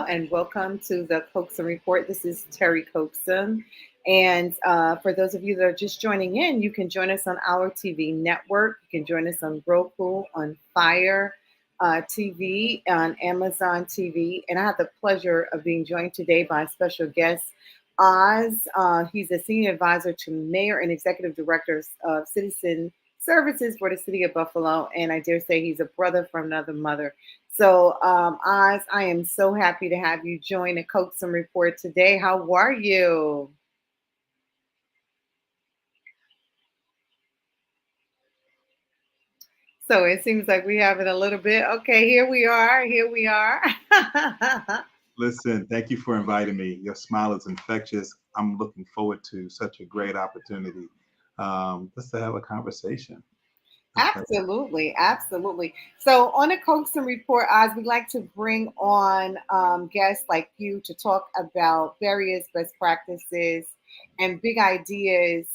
and welcome to the Coaxum Report. This is Terry Coaxum. And for those of you that are just joining in, you can join us on our TV network. You can join us on Roku, on Fire TV, on Amazon TV. And I have the pleasure of being joined today by a special guest, Oz. He's a senior advisor to Mayor and Executive Director of Citizen Services for the City of Buffalo. And I dare say he's a brother from another mother. So, Oz, I am so happy to have you join the Coaxum Report today. How are you? So it seems like we're having a little bit. Okay, here we are. Here we are. Listen, thank you for inviting me. Your smile is infectious. I'm looking forward to such a great opportunity just to have a conversation. Absolutely, absolutely. So on the Coaxum Report, Oz, we like to bring on guests like you to talk about various best practices and big ideas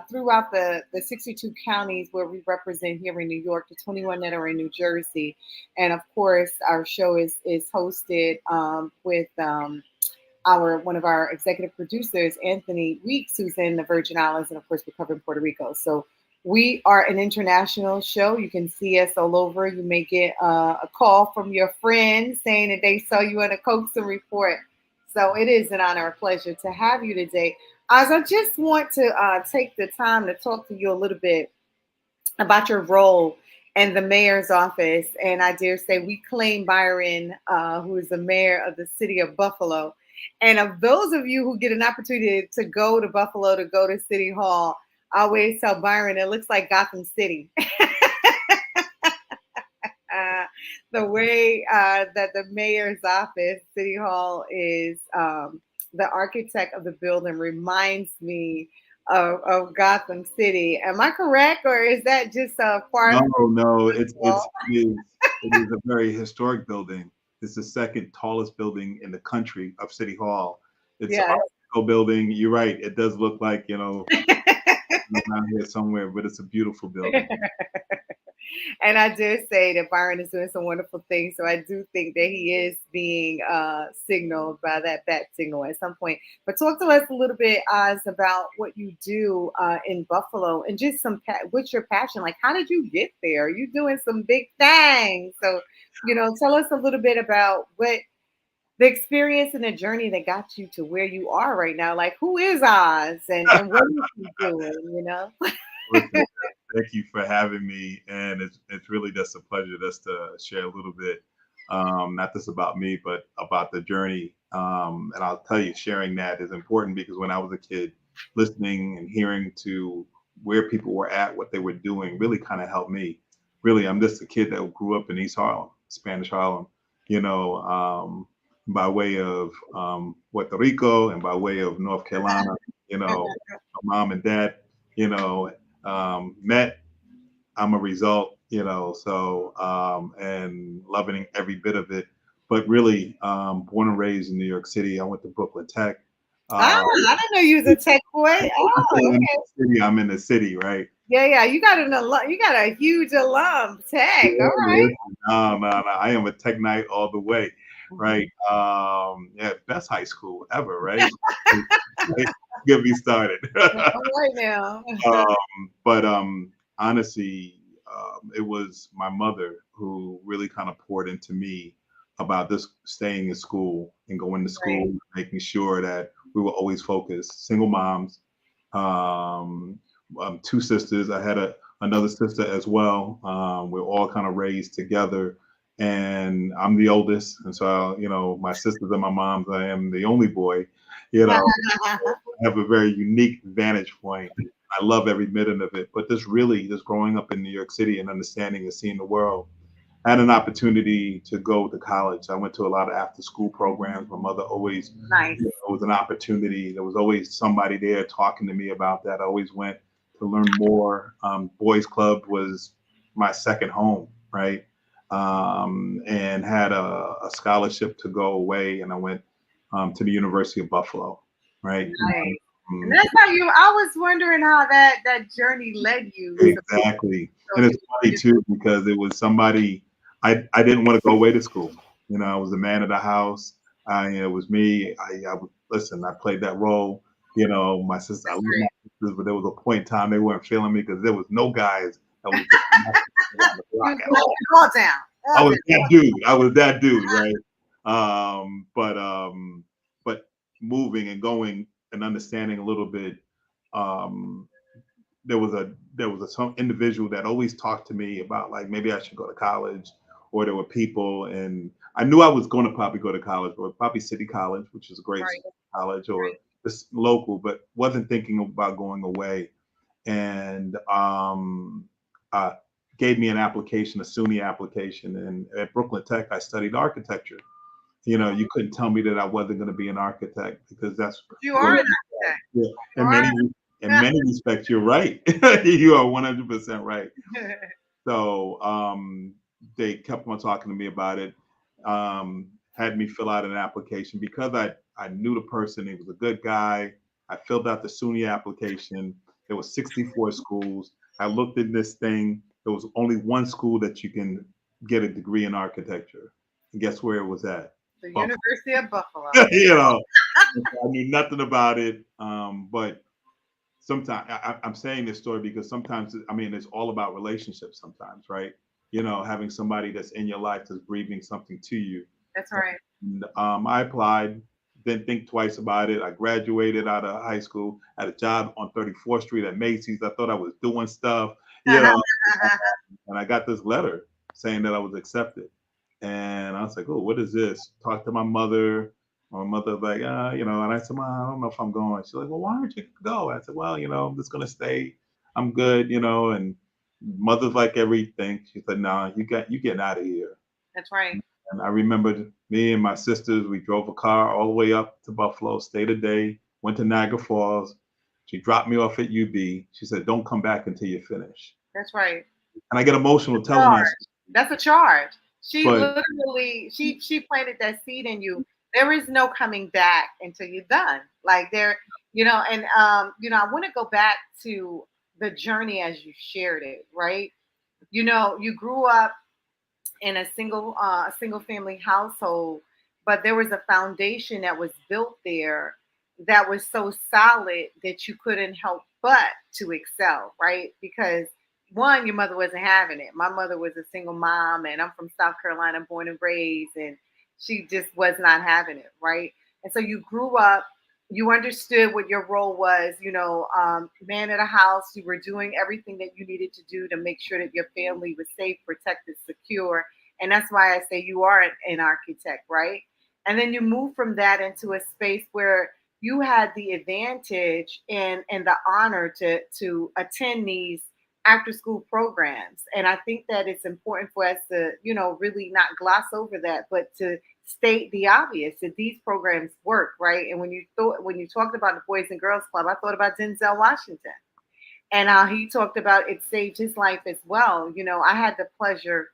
throughout the 62 counties where we represent here in New York, the 21 that are in New Jersey. And of course, our show is hosted with our one of our executive producers, Anthony Weeks, who's in the Virgin Islands, and of course, we're covering Puerto Rico. So we are an international show. You can see us all over. You may get a call from your friends saying that they saw you on a Coaxum Report. So it is an honor, a pleasure to have you today. As I just want to take the time to talk to you a little bit about your role in the mayor's office. And I dare say we claim Byron, who is the mayor of the city of Buffalo. And of those of you who get an opportunity to go to Buffalo, to go to City Hall, I always tell Byron, it looks like Gotham City. The way that the mayor's office, City Hall, is the architect of the building reminds me of Gotham City. Am I correct, or is that just a part No, of no, it? it is a very historic building. It's the second tallest building in the country of City Hall. It's an Yes. art Deco building. You're right. It does look like, around here somewhere, but it's a beautiful building. And I dare say that Byron is doing some wonderful things. So I do think that he is being signaled by that bat signal at some point. But talk to us a little bit, Oz, about what you do in Buffalo and just what's your passion? Like, how did you get there? You're doing some big things. So, tell us a little bit about what the experience and the journey that got you to where you are right now. Like, who is Oz and what is he doing? Listen, thank you for having me, and it's really just a pleasure just to share a little bit, not just about me, but about the journey. And I'll tell you, sharing that is important because when I was a kid, listening and hearing to where people were at, what they were doing, really kind of helped me. Really, I'm just a kid that grew up in East Harlem, Spanish Harlem, you know, by way of Puerto Rico and by way of North Carolina. My mom and dad, met. I'm a result, and loving every bit of it. But really, born and raised in New York City, I went to Brooklyn Tech. I didn't know you was a tech boy. Oh, okay. I'm in the city, right? Yeah, yeah. You got you got a huge alum tech. All right. No. I am a tech knight all the way, right? Yeah, best high school ever, right? Get me started. All right now. But honestly, it was my mother who really kind of poured into me about this staying in school and going to school, Right. making sure that we were always focused. Single moms, um, two sisters. I had another sister as well. We're all kind of raised together, and I'm the oldest, and so my sisters and my moms. I am the only boy. I have a very unique vantage point. I love every minute of it. But just growing up in New York City and understanding and seeing the world, I had an opportunity to go to college. I went to a lot of after school programs. My mother always, Nice. it was an opportunity. There was always somebody there talking to me about that. I always went to learn more. Boys Club was my second home, right? And had a scholarship to go away, and I went to the University of Buffalo, right? Nice. And Um, that's how I was wondering how that journey led you. Exactly. And it's funny too because it was somebody I didn't want to go away to school. I was the man of the house. It was me. Listen. I played that role. You know, my sister. I That's love my great. sisters, but there was a point in time they weren't feeling me because there was no guys that was getting my sister around the You block was at all. knocking all down, I all was down. that dude. I was that dude, right? But moving and going and understanding a little bit. Um, there was some individual that always talked to me about like maybe I should go to college, or there were people, and I knew I was going to probably go to college, or probably City College, which is a great Right, college, or right. just local, but wasn't thinking about going away. And uh, gave me an application, a SUNY application, and at Brooklyn Tech, I studied architecture. You know, you couldn't tell me that I wasn't going to be an architect because that's You where, are an architect. yeah, All right. in many respects, you're right. You are 100% right. So they kept on talking to me about it. Had me fill out an application because I knew the person. He was a good guy. I filled out the SUNY application. There was 64 schools. I looked at this thing. There was only one school that you can get a degree in architecture. And guess where it was at? The Buffalo. University of Buffalo. You know, I knew nothing about it. But sometimes I'm saying this story because sometimes I mean it's all about relationships. Sometimes, right? You know, having somebody that's in your life that's breathing something to you. That's right. And, I applied, didn't think twice about it. I graduated out of high school, had a job on 34th Street at Macy's. I thought I was doing stuff, you know, and I got this letter saying that I was accepted. And I was like, oh, what is this? Talked to my mother. My mother was like, you know, and I said, Mom, I don't know if I'm going. She's like, well, why aren't you go? I said, well, you know, I'm just gonna stay. I'm good, you know. And mother's like everything. She said, nah, you getting out of here. That's right. And I remembered me and my sisters, we drove a car all the way up to Buffalo, stayed a day, went to Niagara Falls. She dropped me off at UB. She said, don't come back until you finish. That's right. And I get emotional telling that, Charge. That's a charge. She but literally she planted that seed in you. There is no coming back until you're done. Like there, and I want to go back to the journey as you shared it, right? You grew up in a single family household, but there was a foundation that was built there that was so solid that you couldn't help but to excel, right? Because one, your mother wasn't having it. My mother was a single mom, and I'm from South Carolina, born and raised, and she just was not having it, right? And so you grew up, you understood what your role was, man of the house. You were doing everything that you needed to do to make sure that your family was safe, protected, secure. And that's why I say you are an architect, right? And then you move from that into a space where you had the advantage and the honor to attend these after school programs. And I think that it's important for us to, really not gloss over that, but to state the obvious that these programs work, right? And when you talked about the Boys and Girls Club, I thought about Denzel Washington and how he talked about it saved his life as well. I had the pleasure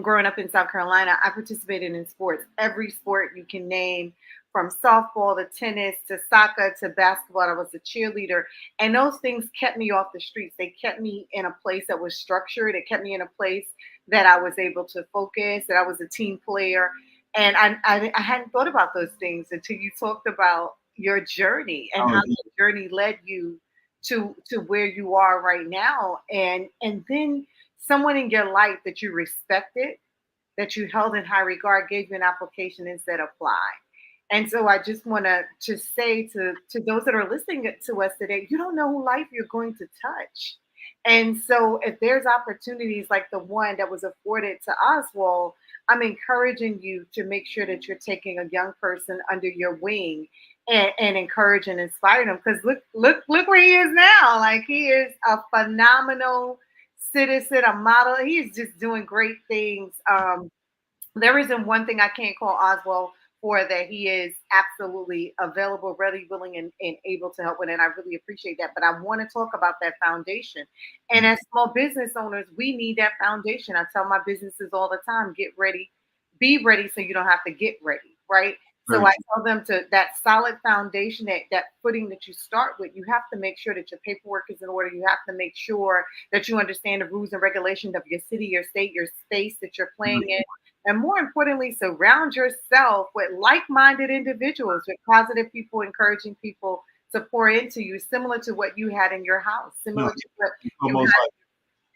growing up in South Carolina, I participated in sports, every sport you can name, from softball to tennis to soccer to basketball. I was a cheerleader, and those things kept me off the streets. They kept me in a place that was structured. It kept me in a place that I was able to focus, that I was a team player. And I hadn't thought about those things until you talked about your journey and how oh, your journey led you to where you are right now. And then someone in your life that you respected, that you held in high regard, gave you an application and said apply. And so I just want to say to those that are listening to us today, you don't know who life you're going to touch. And so if there's opportunities like the one that was afforded to Oswald, I'm encouraging you to make sure that you're taking a young person under your wing and encourage and inspire them. Because look where he is now. Like he is a phenomenal citizen, a model. He's just doing great things. There isn't one thing I can't call Oswald for that he is absolutely available, ready, willing, and able to help with. And I really appreciate that. But I want to talk about that foundation. And as small business owners, we need that foundation. I tell my businesses all the time, get ready, be ready so you don't have to get ready, right? So very I true. tell them to that solid foundation, that footing that you start with, you have to make sure that your paperwork is in order. You have to make sure that you understand the rules and regulations of your city, your state, your space that you're playing in. And more importantly, surround yourself with like-minded individuals, with positive people, encouraging people to pour into you, similar to what you had in your house, No, similar to what you almost had. like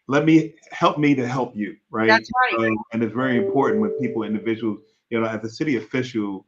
let me help me to help you, right? That's right. And it's very important when people, individuals, as a city official,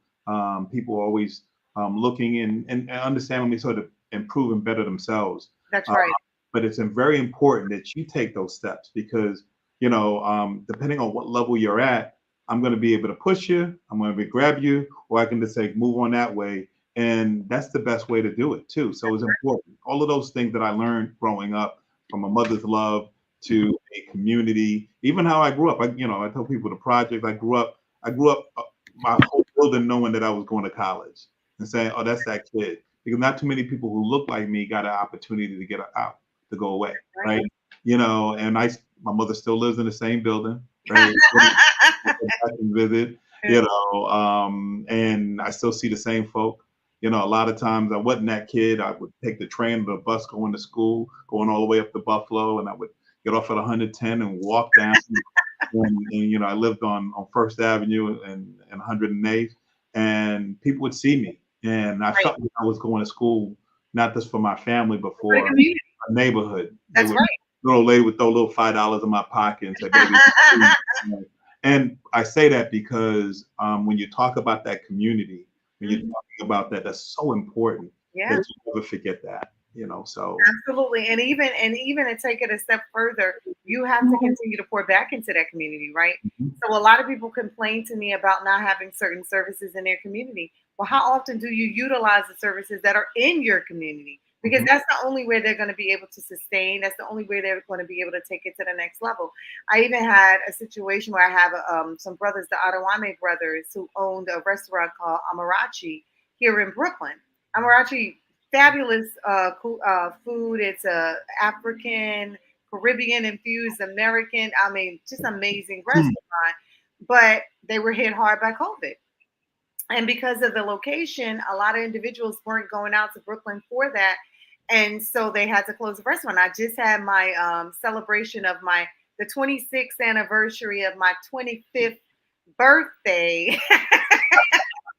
people are always looking and understanding me sort of improve and better themselves. That's Uh, right. but it's very important that you take those steps because, depending on what level you're at, I'm going to be able to push you, I'm going to be grab you, or I can just say move on that way. And that's the best way to do it too. So it's important. All of those things that I learned growing up from a mother's love to a community, even how I grew up. I tell people the project I grew up my whole building knowing that I was going to college and saying, oh, that's that kid. Because not too many people who look like me got an opportunity to get out, to go away, Right. right? And my mother still lives in the same building, right? I can visit, and I still see the same folk. A lot of times I wasn't that kid. I would take the train or the bus going to school, going all the way up to Buffalo, and I would get off at 110 and walk down. And I lived on First Avenue and 108th, and people would see me, and I Right. felt like I was going to school not just for my family, but For the for community. a neighborhood. They That's would right. little lady would throw a little $5 in my pocket and say, "Baby." And I say that because when you talk about that community, when you're Mhm. talking about that, that's so important that Yeah. you never forget that. So Absolutely. And even to take it a step further, you have to continue to pour back into that community, right? mhm. So a lot of people complain to me about not having certain services in their community. Well, how often do you utilize the services that are in your community? Because Mhm. that's the only way they're going to be able to sustain. That's the only way they're going to be able to take it to the next level. I even had a situation where I have some brothers, the Adewale brothers, who owned a restaurant called Amarachi here in Brooklyn. Amarachi, fabulous food. It's a African, Caribbean infused American. I mean, just amazing Hmm. restaurant. But they were hit hard by COVID. And because of the location, a lot of individuals weren't going out to Brooklyn for that. And so they had to close the restaurant. I just had my celebration of the 26th anniversary of my 25th birthday.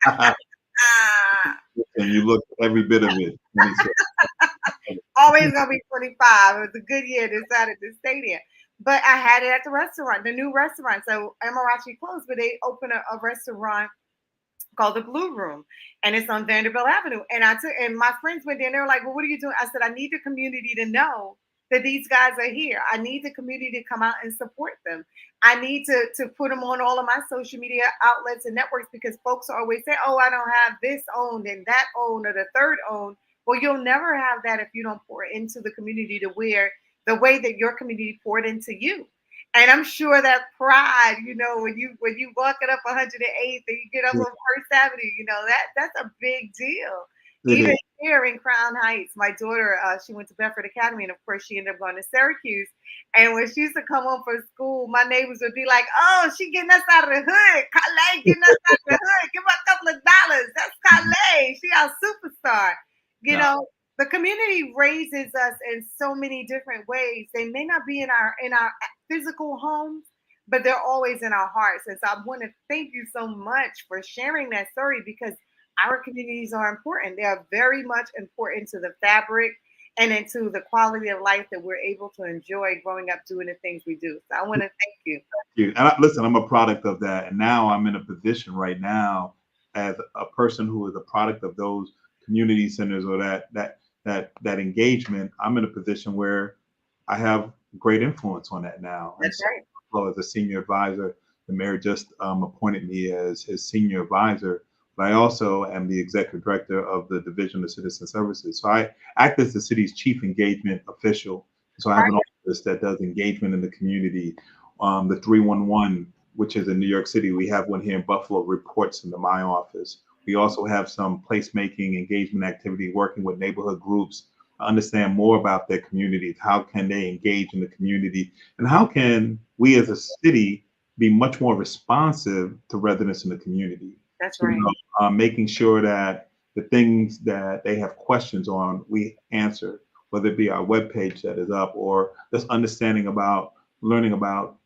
Ah, And you look every bit of it. 26. always gonna be 25. It was a good year decided to stay there. But I had it at the restaurant, the new restaurant. So Amarachi closed, but they opened a restaurant called the Blue Room, and it's on Vanderbilt Avenue. And my friends went there and they were like, "Well, what are you doing?" I said, "I need the community to know that these guys are here. I need the community to come out and support them. I need to put them on all of my social media outlets and networks because folks always say, 'Oh, I don't have this owned and that owned or the third owned.' Well, you'll never have that if you don't pour into the community to where the way that your community poured into you." And I'm sure that pride, when you walking up 108th and you get up Yeah, on First Avenue, that's a big deal. it Even is. here in Crown Heights, my daughter, she went to Bedford Academy, and of course, she ended up going to Syracuse. And when she used to come home from school, my neighbors would be like, "Oh, she getting us out of the hood. Calais getting us out of the hood. Give her a couple of dollars. That's Calais. She our superstar." You No, know, the community raises us in so many different ways. They may not be in our physical homes, but they're always in our hearts. And so I want to thank you so much for sharing that story because our communities are important. They are very much important to the fabric and into the quality of life that we're able to enjoy growing up doing the things we do. So I want to thank you. you. And listen, I'm a product of that, and now I'm in a position right now as a person who is a product of those community centers or that engagement. I'm in a position where I have great influence on that now, and That's so right. well, as a senior advisor, the mayor just appointed me as his senior advisor. But I also am the executive director of the Division of Citizen Services. So I act as the city's chief engagement official. So I have an Right. office that does engagement in the community. The 311, which is in New York City, we have one here in Buffalo, reports into my office. We also have some placemaking engagement activity working with neighborhood groups to understand more about their communities. How can they engage in the community? And how can we as a city be much more responsive to residents in the community? That's right. Making sure that the things that they have questions on, we answer, whether it be our webpage that is up or just understanding about learning about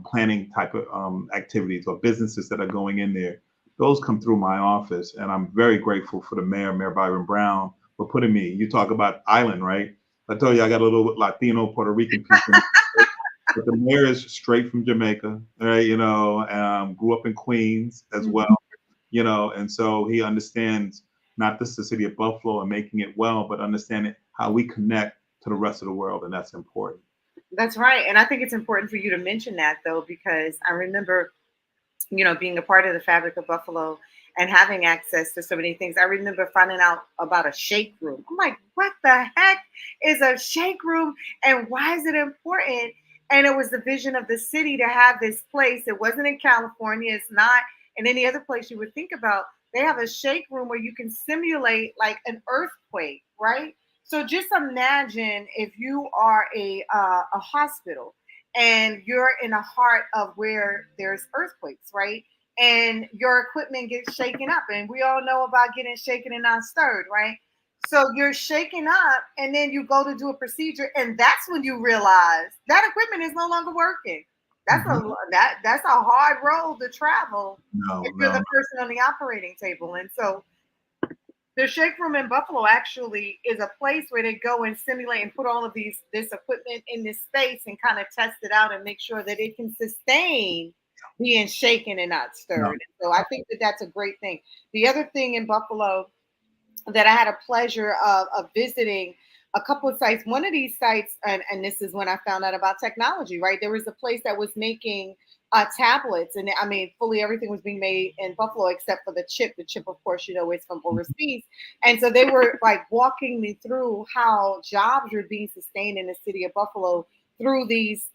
planning type of activities or businesses that are going in there. Those come through my office, and I'm very grateful for the mayor, Mayor Byron Brown, for putting me. You talk about island, right? I told you I got a little Latino, Puerto Rican piece in me. But the mayor is straight from Jamaica, right? Grew up in Queens as well, Mhm. and so he understands not just the city of Buffalo and making it well, but understanding how we connect to the rest of the world, and that's important. That's right. And I think it's important for you to mention that, though, because I remember, being a part of the fabric of Buffalo and having access to so many things. I remember finding out about a shake room. I'm like, what the heck is a shake room and why is it important? And it was the vision of the city to have this place. It wasn't in California, it's not in any other place you would think about. They have a shake room where you can simulate like an earthquake, right? So just imagine if you are a hospital and you're in the heart of where there's earthquakes, right? And your equipment gets shaken up. And we all know about getting shaken and not stirred, right? So you're shaken up and then you go to do a procedure, and that's when you realize that equipment is no longer working. That's Hmm. that's a hard road to travel No, if you're no, the person on the operating table. And so the shake room in Buffalo actually is a place where they go and simulate and put all of this equipment in this space and kind of test it out and make sure that it can sustain being shaken and not no. stirred. So I think that that's a great thing. The other thing in Buffalo that I had a pleasure of visiting a couple of sites. One of these sites, and this is when I found out about technology, right? There was a place that was making tablets, and I mean, fully everything was being made in Buffalo except for the chip. The chip, of course, is from overseas. And so they were like walking me through how jobs were being sustained in the city of Buffalo through these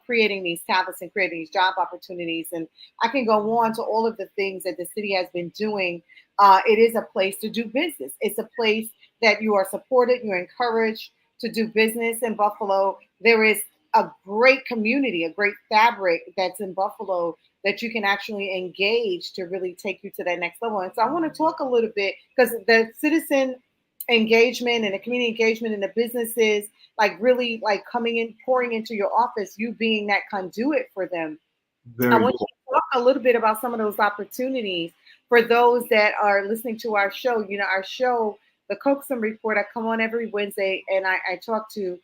creating these tablets and creating these job opportunities. And I can go on to all of the things that the city has been doing. It is a place to do business. It's a place that you are supported, you're encouraged to do business in Buffalo. There is a great community, a great fabric that's in Buffalo that you can actually engage to really take you to that next level. And so I want to talk a little bit because the citizen engagement and the community engagement and the businesses like really like coming in, pouring into your office, you being that conduit for them. I Very want important. you to talk a little bit about some of those opportunities for those that are listening to our show. Our show, the Coaxum Report, I come on every Wednesday and I talk to,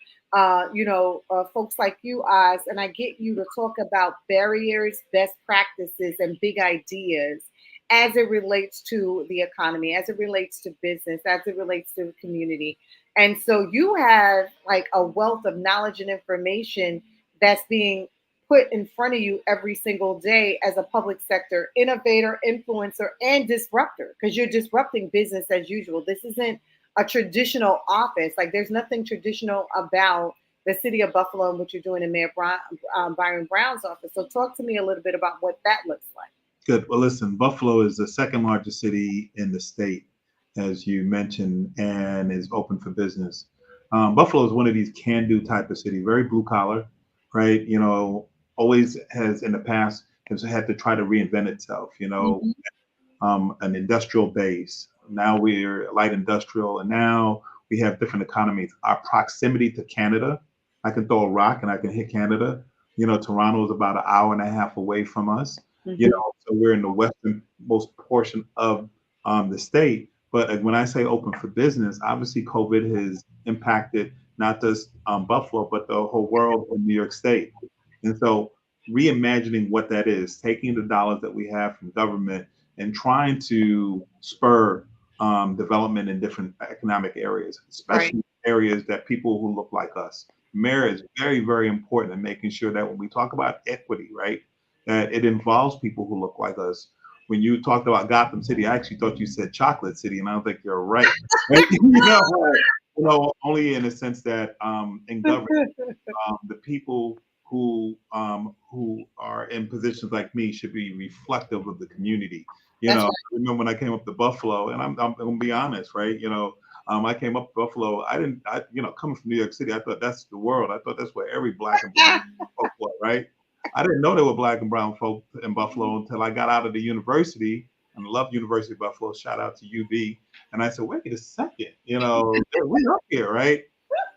folks like you, Oz, and I get you to talk about barriers, best practices, and big ideas as it relates to the economy, as it relates to business, as it relates to the community. And so you have like a wealth of knowledge and information that's being put in front of you every single day as a public sector innovator, influencer, and disruptor because you're disrupting business as usual. This isn't a traditional office. Like there's nothing traditional about the city of Buffalo and what you're doing in Byron Brown's office. So talk to me a little bit about what that looks like. Good. Well, listen, Buffalo is the second largest city in the state, as you mentioned, and is open for business. Buffalo is one of these can-do type of city, very blue collar, right? Always has in the past has had to try to reinvent itself. Mhm. An industrial base. Now we're light industrial, and now we have different economies. Our proximity to Canada, I can throw a rock and I can hit Canada. Toronto is about an hour and a half away from us. Mhm. So we're in the westernmost portion of the state. But when I say open for business, obviously COVID has impacted not just Buffalo, but the whole world in New York State. And so reimagining what that is, taking the dollars that we have from government and trying to spur development in different economic areas, Right. especially areas that people who look like us. Mayor is very, very important in making sure that when we talk about equity, right, that it involves people who look like us. When you talked about Gotham City, I actually thought you said Chocolate City, and I don't think you're right. Right? Only in the sense that in government the people who are in positions like me should be reflective of the community. That's I right. remember when I came up to Buffalo, and I'm gonna be honest, right? I came up to Buffalo. Coming from New York City, I thought that's the world. I thought that's where every black and brown folk was, right? I didn't know there were black and brown folk in Buffalo until I got out of the university. And I love University of Buffalo. Shout out to UB. And I said, wait a second, we're up here, right?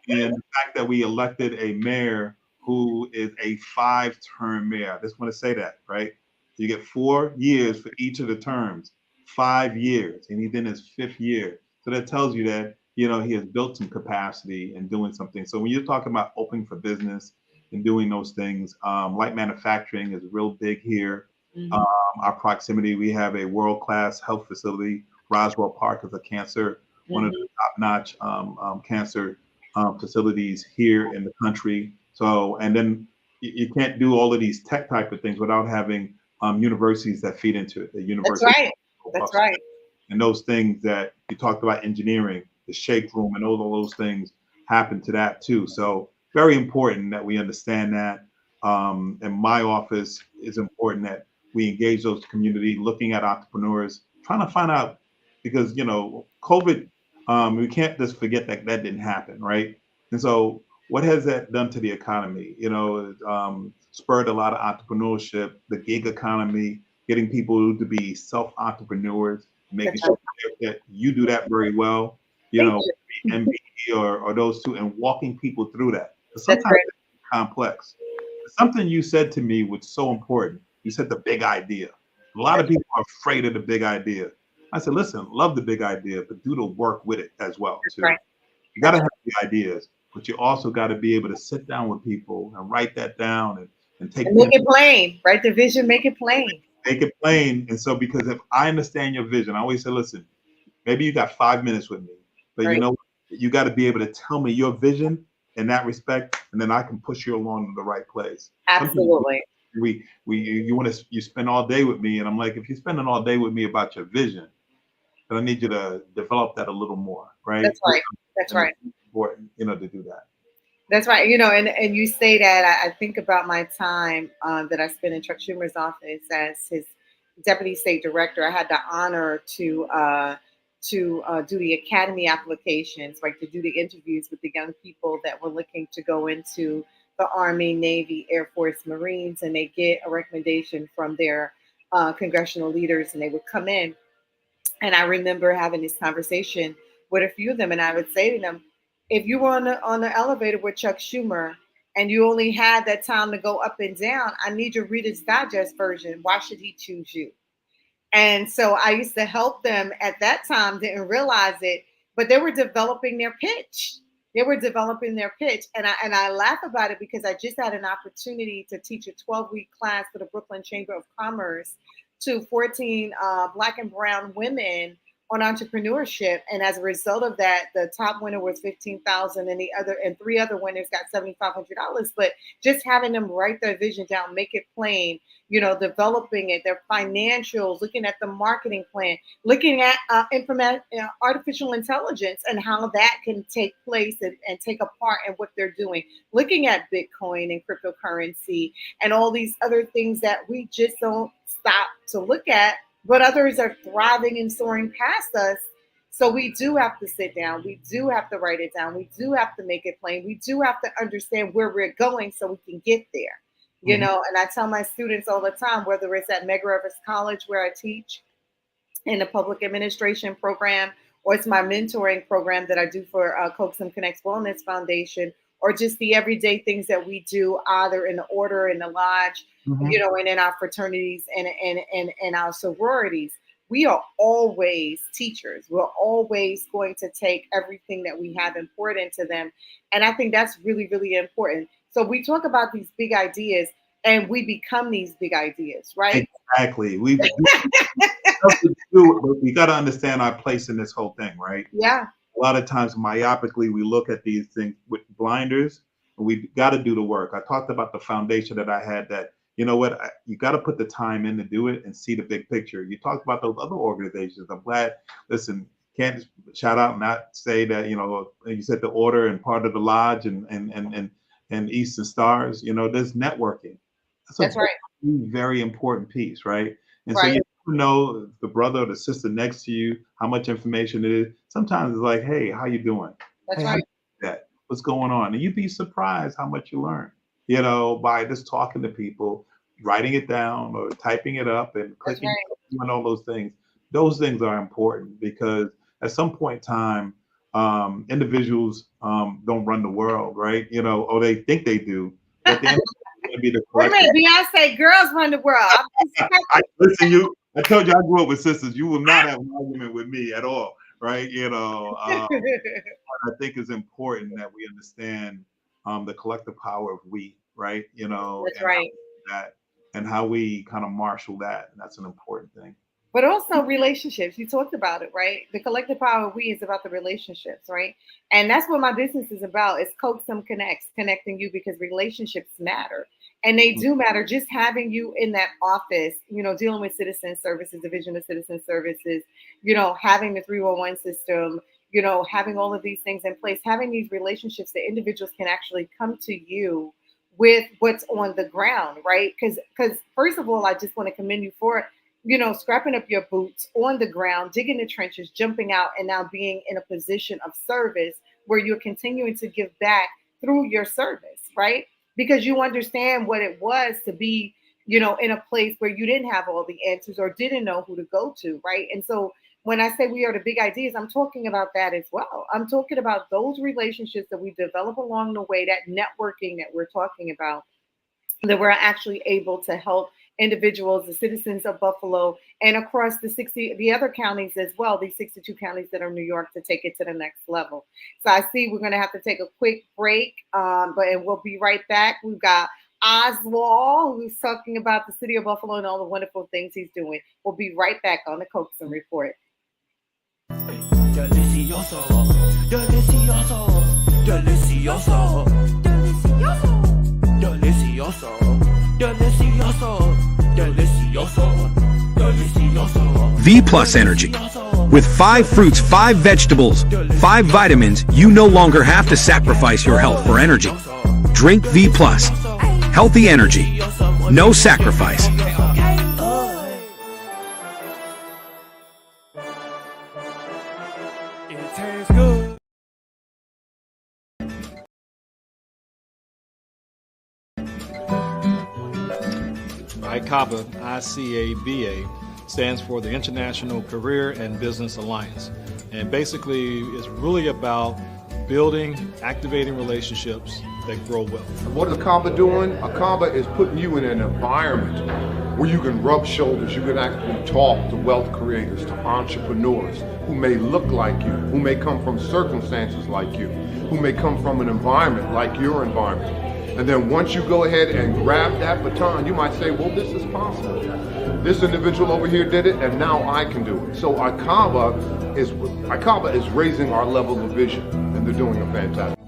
And the fact that we elected a mayor who is a 5-term mayor. I just want to say that, right? You get 4 years for each of the terms, 5 years, and he's in his fifth year. So that tells you that, he has built some capacity and doing something. So when you're talking about opening for business and doing those things, light manufacturing is real big here. Um, Hmm. our proximity, we have a world-class health facility. Roswell Park is one of the Hmm. top-notch cancer facilities here in the country. So, and then you can't do all of these tech type of things without having universities that feed into it. The That's university right. That's right. and those things that you talked about, engineering, the shake room, and all of those things happen to that too. So very important that we understand that. And my office is important that we engage those community, looking at entrepreneurs, trying to find out because COVID, we can't just forget that that didn't happen, right? And so what has that done to the economy? Spurred a lot of entrepreneurship, the gig economy, getting people to be self entrepreneurs, making That's right. sure that you do that very well, Thank you. MBE or those two, and walking people through that. Because That's sometimes right. it's complex. Something you said to me was so important. You said the big idea. A lot of That's people are afraid of the big idea. I said, listen, love the big idea, but do the work with it as well too. right. You got to That's have the ideas, but you also got to be able to sit down with people and write that down and And take make pen, it plain. Write the vision, make it plain. make it plain. And so, because if I understand your vision, I always say, listen, maybe you got 5 minutes with me, but Right. you got to be able to tell me your vision in that respect, and then I can push you along to the right place. Sometimes Absolutely. you want to you spend all day with me, and I'm like, if you're spending all day with me about your vision, then I need you to develop that a little more, right? That's right. That's And it's right. important, to do that. That's right. And you say that I think about my time that I spent in Chuck Schumer's office as his deputy state director. I had the honor to do the academy applications, like to do the interviews with the young people that were looking to go into the Army, Navy, Air Force, Marines, and they get a recommendation from their congressional leaders, and they would come in. And I remember having this conversation with a few of them, and I would say to them, if you were on the elevator with Chuck Schumer and you only had that time to go up and down, I need your Reader's Digest version. Why should he choose you? And so I used to help them at that time, didn't realize it, but they were developing their pitch. They were developing their pitch. And I laugh about it because I just had an opportunity to teach a 12-week class for the Brooklyn Chamber of Commerce to 14 Black and brown women on entrepreneurship. And as a result of that, the top winner was 15,000, and three other winners got $7,500. But just having them write their vision down, make it plain, developing it, their financials, looking at the marketing plan, looking at artificial intelligence and how that can take place and take a part in what they're doing, looking at Bitcoin and cryptocurrency and all these other things that we just don't stop to look at, but others are thriving and soaring past us. So we do have to sit down. We do have to write it down. We do have to make it plain. We do have to understand where we're going so we can get there. Mhm. And I tell my students all the time, whether it's at Medgar Evers College where I teach in the public administration program, or it's my mentoring program that I do for Coaxum Connects Wellness Foundation, or just the everyday things that we do either in the order, in the lodge, Mhm. and in our fraternities and our sororities. We are always teachers. We're always going to take everything that we have and pour it into them. And I think that's really, really important. So we talk about these big ideas and we become these big ideas, right? Exactly. We got to understand our place in this whole thing, right? Yeah, A lot of times myopically we look at these things with blinders, and we got to do the work. I talked about the foundation that I had, that you got to put the time in to do it and see the big picture. You talked about those other organizations. I'm glad. Listen, can't just shout out and not say that, you said the order and part of the lodge and Eastern Stars. There's networking. That's a that's right. very important piece, right? And so Right. you know the brother or the sister next to you, how much information it is. Sometimes it's like, hey, how you doing? That's Hey, how you right. doing that? What's going on? And you'd be surprised how much you learn, by just talking to people, writing it down or typing it up and That's clicking, right. doing all those things. Those things are important because at some point in time, individuals don't run the world, right? Or they think they do, At the end of the day, it's going to be the Wait a collective. minute, Beyonce, girls run the world. Listen, I told you I grew up with sisters. You will not have an argument with me at all, right? I think it's important that we understand the collective power of we, right? That's And how right. we do that and how we kind of marshal that. And that's an important thing. But also relationships. You talked about it, right? The collective power of we is about the relationships, right? And that's what my business is about. It's Coaxum Connects, connecting you because relationships matter. And they do matter. Just having you in that office, dealing with citizen services, division of citizen services, having the 311 system, having all of these things in place, having these relationships that individuals can actually come to you with what's on the ground, right? Because first of all, I just want to commend you for scrapping up your boots on the ground, digging the trenches, jumping out, and now being in a position of service where you're continuing to give back through your service, right? Because you understand what it was to be, in a place where you didn't have all the answers or didn't know who to go to, right? And so when I say we are the big ideas, I'm talking about that as well. I'm talking about those relationships that we develop along the way, that networking that we're talking about, that we're actually able to help individuals, the citizens of Buffalo, and across the other counties as well, these 62 counties that are New York, to take it to the next level. So I see we're going to have to take a quick break, and we'll be right back. We've got Oswald, who's talking about the city of Buffalo and all the wonderful things he's doing. We'll be right back on the Coaxum Report. Delicioso, delicioso, delicioso, delicioso. Delicioso, delicioso, delicioso, delicioso. V Plus Energy. With 5 fruits, 5 vegetables, 5 vitamins, you no longer have to sacrifice your health for energy. Drink V Plus. Healthy energy. No sacrifice. It tastes good. ICABA, ICABA, stands for the International Career and Business Alliance. And basically, it's really about building, activating relationships that grow wealth. What is ACABA doing? ACABA is putting you in an environment where you can rub shoulders, you can actually talk to wealth creators, to entrepreneurs who may look like you, who may come from circumstances like you, who may come from an environment like your environment. And then once you go ahead and grab that baton, you might say, well, this is possible. This individual over here did it, and now I can do it. So ICABA is raising our level of vision, and they're doing a fantastic.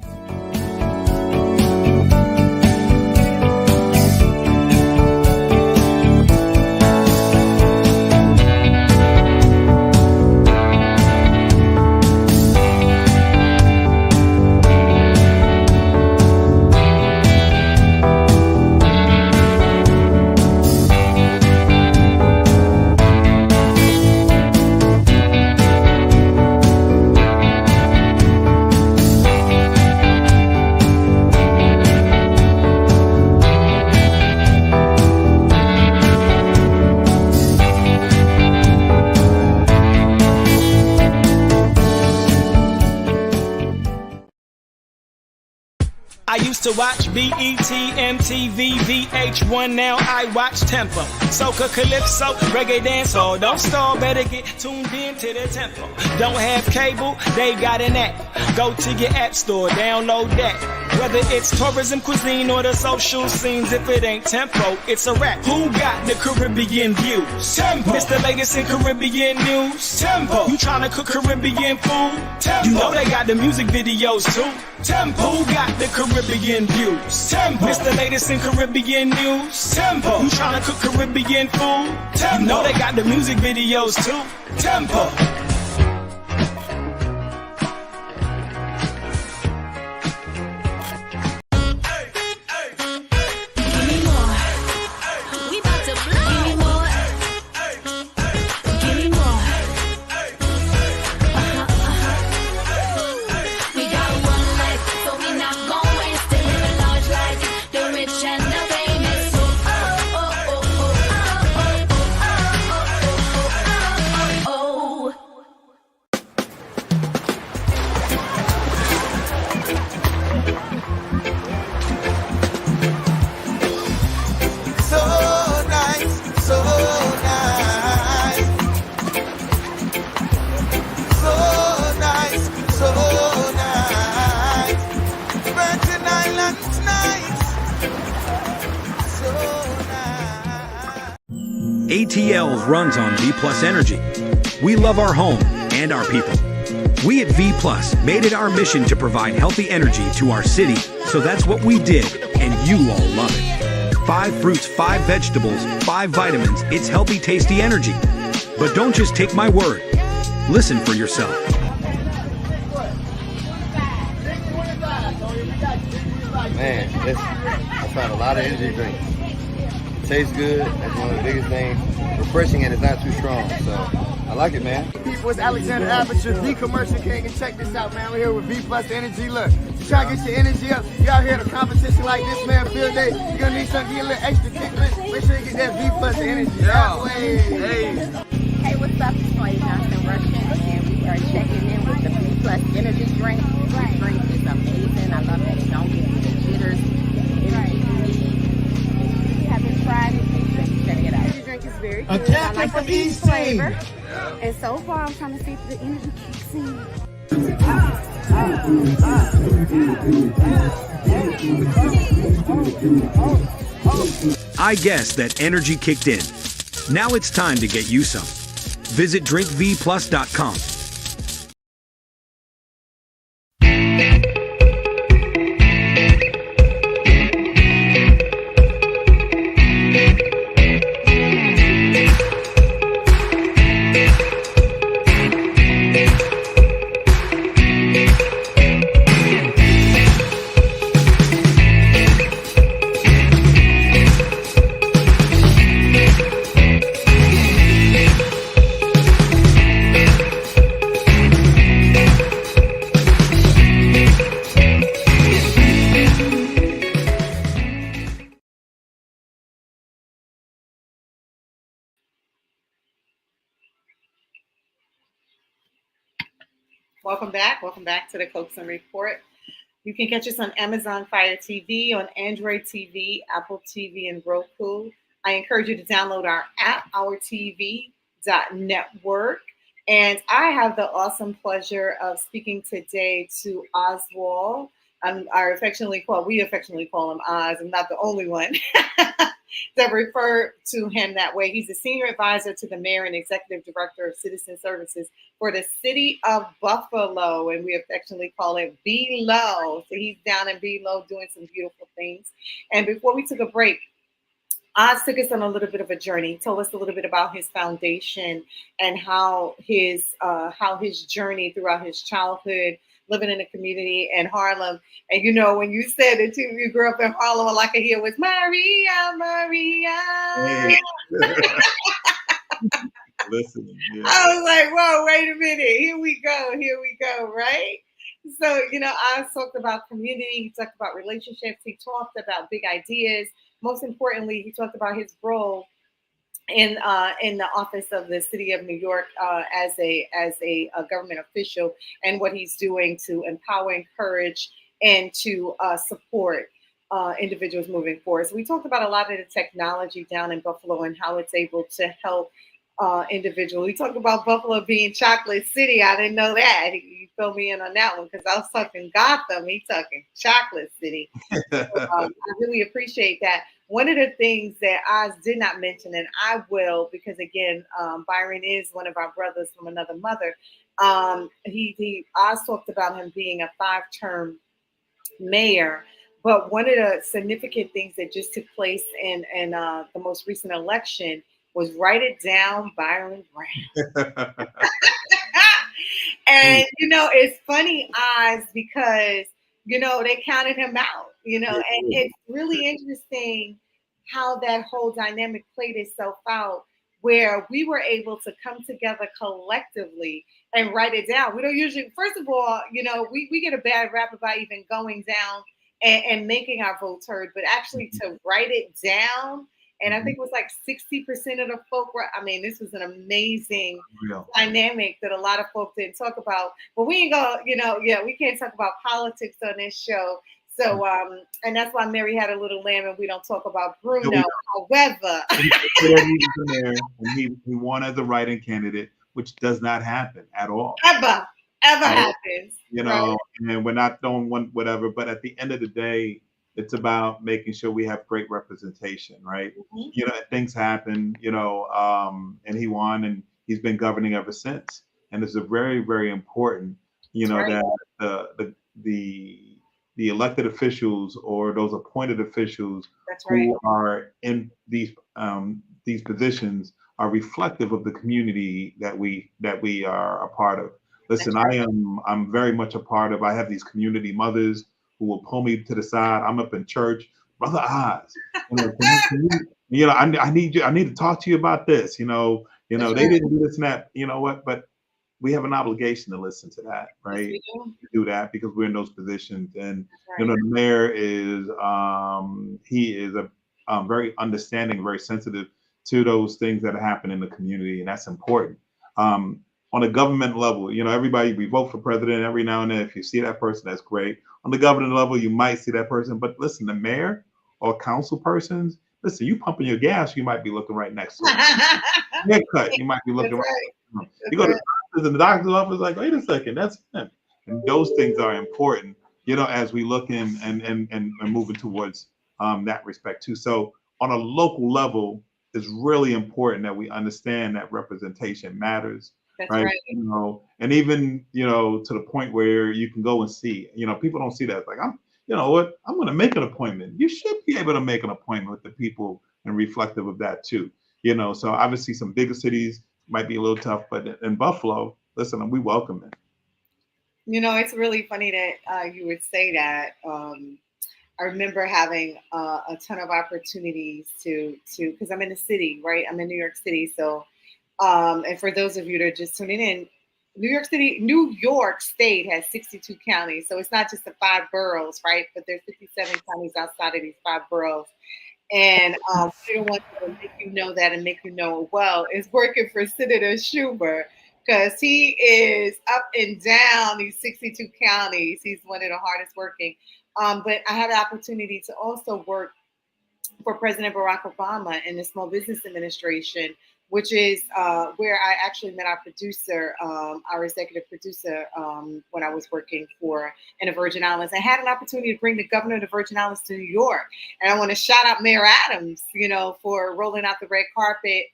I used to watch BET, MTV, VH1, now I watch Tempo. Soca, Calypso, Reggae Dancehall. Don't stall, better get tuned in to the tempo. Don't have cable, they got an app. Go to your app store, download that. Whether it's tourism, cuisine, or the social scenes, if it ain't Tempo, it's a rap. Who got the Caribbean views? Tempo. Mr. Latest in Caribbean news? Tempo. You tryna cook Caribbean food? Tempo. You know they got the music videos too? Tempo. Who got the Caribbean views? Tempo. Mr. Latest in Caribbean news? Tempo. You tryna cook Caribbean food? Tempo. You know they got the music videos too? Tempo. TL's runs on V Plus Energy. We love our home and our people. We at V Plus made it our mission to provide healthy energy to our city, so that's what we did, and you all love it. 5 fruits, 5 vegetables, 5 vitamins. It's healthy, tasty energy. But don't just take my word. Listen for yourself. Man, I tried a lot of energy drinks. It tastes good. That's one of the biggest things. Refreshing, and it's not too strong. So I like it, man. People, it's Alexander Aperture, the commercial king, and check this out, man. We're here with V Plus Energy. Look, you try to get your energy up. You out here at a competition like this, man. Field day. You're gonna need something to get a little extra kick. Make sure you get that V Plus Energy. Hey, what's up? It's Clay Johnson Russian, and we are checking in with the V Plus Energy drink. This drink is amazing. I love that it don't give you the jitters, the energy you need. If you haven't tried it, please check it out. The drink is very good. I like the peach flavor. And so far, I'm trying to see if the energy kicks in. I guess that energy kicked in. Now it's time to get you some. Visit drinkvplus.com. Welcome back. Welcome back to the Coaxum Report. You can catch us on Amazon Fire TV, on Android TV, Apple TV, and Roku. I encourage you to download our app, ourtv.network. And I have the awesome pleasure of speaking today to Oswald. We affectionately call him Oz. I'm not the only one that refer to him that way. He's a senior advisor to the mayor and executive director of citizen services for the city of Buffalo, and we affectionately call it B-Lo. So he's down in B-Lo doing some beautiful things. And before we took a break, Oz took us on a little bit of a journey. He told us a little bit about his foundation and how his journey throughout his childhood, living in a community in Harlem. And you know, when you said that you grew up in Harlem, all I could hear was Maria, Maria. Hey. Listen, yeah. I was like, whoa, wait a minute. Here we go, right? So, you know, I talked about community. He talked about relationships. He talked about big ideas. Most importantly, he talked about his role in the office of the city of New York as a government official, and what he's doing to empower, encourage, and to support individuals moving forward. So we talked about a lot of the technology down in Buffalo and how it's able to help individuals. We talked about Buffalo being Chocolate City. I didn't know that. He filled me in on that one because I was talking Gotham. He's talking Chocolate City. So, I really appreciate that. One of the things that Oz did not mention, and I will, because again, Byron is one of our brothers from another mother. Oz talked about him being a 5-term mayor, but one of the significant things that just took place in the most recent election was Write It Down, Byron Brown. And you know, it's funny, Oz, because you know they counted him out. You know, and it's really interesting how that whole dynamic played itself out, where we were able to come together collectively and write it down. We don't usually, first of all, you know, we get a bad rap about even going down and making our votes heard, but actually to write it down. And I think it was like 60% of the folk were, I mean, this was an amazing dynamic that a lot of folks didn't talk about. But we ain't gonna, you know, we can't talk about politics on this show. So, and that's why Mary had a little lamb and we don't talk about Bruno. However, he won as a write-in candidate, which does not happen at all. Ever happens. You know, and we're not throwing one, whatever. But at the end of the day, It's about making sure we have great representation, right? Mhm. You know, things happen, and he won, and he's been governing ever since. And it's a very, very important, That's right. that the the elected officials or those appointed officials That's right. who are in these positions are reflective of the community that we are a part of. That's Listen, right. I'm very much a part of. I have these community mothers who will pull me to the side. I'm up in church, Brother Oz. I need you. I need to talk to you about this. That's They right. didn't do this and that. You know what? But we have an obligation to listen to that, Yes, right? we do. To do that because we're in those positions. And That's right. the mayor is he is a very understanding, very sensitive to those things that happen in the community, and that's important. On a government level, everybody, we vote for president every now and then. If you see that person, that's great. On the government level, you might see that person, but listen, the mayor or council persons, listen, you pumping your gas, you might be looking right next to them. Haircut, you might be looking That's right right. next to them. You That's go to right. the doctors, and the doctor's office, like, wait a second, that's him. And those things are important, as we look in and moving towards that respect too. So on a local level, it's really important that we understand that representation matters, That's right? right. And even to the point where you can go and see. People don't see that. It's like, you know what, I'm going to make an appointment. You should be able to make an appointment with the people and reflective of that too. So obviously some bigger cities might be a little tough, but in Buffalo, listen, we welcome it. It's really funny that you would say that. I remember having a ton of opportunities to because I'm in the city, right? I'm in New York City, so and for those of you that are just tuning in, New York State has 62 counties, so it's not just the five boroughs, right? But there's 57 counties outside of these five boroughs. And one of the ones that will make you know that and make you know it well is working for Senator Schumer because he is up and down these 62 counties. He's one of the hardest working. But I had the opportunity to also work for President Barack Obama in the Small Business Administration, which is where I actually met our producer, our executive producer, when I was working for in the Virgin Islands. I had an opportunity to bring the governor of the Virgin Islands to New York, and I want to shout out Mayor Adams, for rolling out the red carpet,